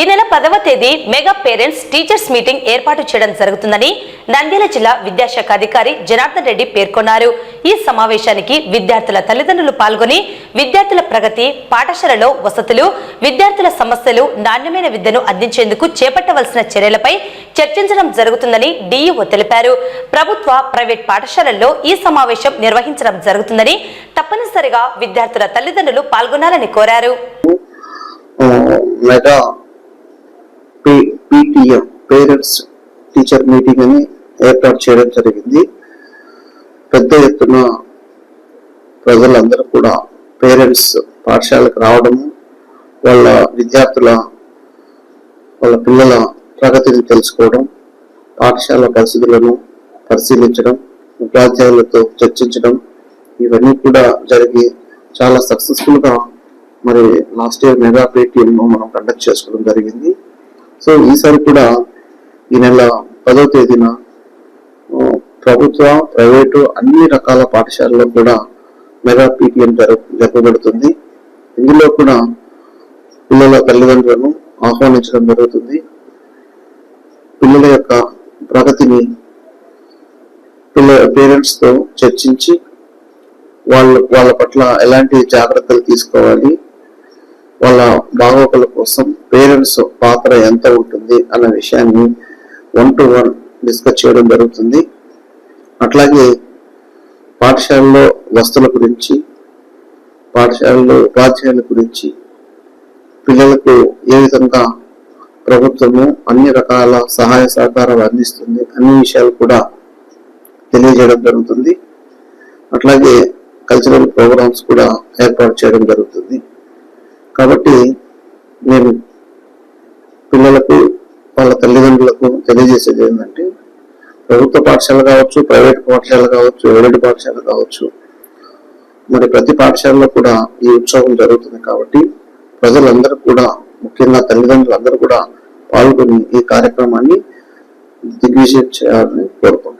ఈ నెల 10వ తేదీ మెగా పేరెంట్స్ టీచర్స్ మీటింగ్ ఏర్పాటు చేయడం జరుగుతుందని నంద్యాల జిల్లా విద్యాశాఖ అధికారి జనార్దన్ రెడ్డి పేర్కొన్నారు. ఈ సమావేశానికి విద్యార్థుల తల్లిదండ్రులు పాల్గొని విద్యార్థుల ప్రగతి, పాఠశాలలో వసతులు, విద్యార్థుల సమస్యలు, నాణ్యమైన విద్యను అందించేందుకు చేపట్టవలసిన చర్యలపై చర్చించడం జరుగుతుందని డీఈఓ తెలిపారు. ప్రభుత్వ, ప్రైవేట్ పాఠశాలల్లో ఈ సమావేశం నిర్వహించడం జరుగుతుందని తప్పనిసరిగా విద్యార్థుల తల్లిదండ్రులు పాల్గొనాలని కోరారు. PTM పేరెంట్స్ టీచర్ మీటింగ్ అని ఏర్పాటు చేయడం జరిగింది. పెద్ద ఎత్తున ప్రజలందరూ కూడా పేరెంట్స్ పాఠశాలకు రావడము, వాళ్ళ పిల్లల ప్రగతిని తెలుసుకోవడం, పాఠశాల పరిస్థితులను పరిశీలించడం, ఉపాధ్యాయులతో చర్చించడం, ఇవన్నీ కూడా జరిగి చాలా సక్సెస్ఫుల్ గా మరి లాస్ట్ ఇయర్ మెగా PTM మనం కండక్ట్ చేసుకోవడం జరిగింది. సో ఈసారి కూడా ఈ నెల 10వ తేదీన ప్రభుత్వ, ప్రైవేటు అన్ని రకాల పాఠశాలలో కూడా మెగా PTM జరపబడుతుంది. ఇందులో కూడా పిల్లల తల్లిదండ్రులను ఆహ్వానించడం జరుగుతుంది. పిల్లల యొక్క ప్రగతిని పేరెంట్స్ తో చర్చించి వాళ్ళ పట్ల ఎలాంటి జాగ్రత్తలు తీసుకోవాలి, వాళ్ళ బాగోగుల కోసం పేరెంట్స్ పాత్ర ఎంత ఉంటుంది అన్న విషయాన్ని 1-to-1 డిస్కస్ చేయడం జరుగుతుంది. అట్లాగే పాఠశాలలో వసతుల గురించి, పాఠశాలలో ఉపాధ్యాయుల గురించి, పిల్లలకు ఏ విధంగా ప్రభుత్వము అన్ని రకాల సహాయ సహకారాలు అందిస్తుంది అన్ని విషయాలు కూడా తెలియజేయడం జరుగుతుంది. అట్లాగే కల్చరల్ ప్రోగ్రామ్స్ కూడా ఏర్పాటు చేయడం జరుగుతుంది. కాబట్టి నేను పిల్లలకు, వాళ్ళ తల్లిదండ్రులకు తెలియజేసేది ఏంటంటే, ప్రభుత్వ పాఠశాల కావచ్చు, ప్రైవేట్ పాఠశాల కావచ్చు, ఎయిడెడ్ పాఠశాల కావచ్చు, మరి ప్రతి పాఠశాలలో కూడా ఈ ఉత్సవం జరుగుతుంది. కాబట్టి ప్రజలందరూ కూడా, ముఖ్యంగా తల్లిదండ్రులు అందరూ కూడా పాల్గొని ఈ కార్యక్రమాన్ని దిగ్విజయం చేయాలని కోరుకుంటున్నాను.